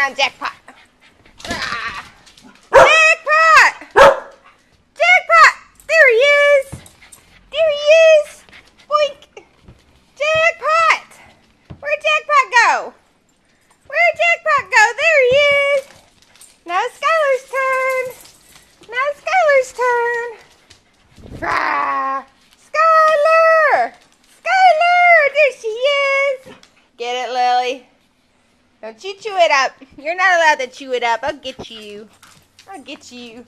on Jackpot. Ah. Jackpot! Jackpot! There he is. There he is. Boink. Jackpot. Where'd Jackpot go? Where'd Jackpot go? There he is. Now Skylar's turn. Now Skylar's turn. Ah. Skylar! Skylar! There she is. Get it, Lily? Don't you chew it up. You're not allowed to chew it up. I'll get you. I'll get you.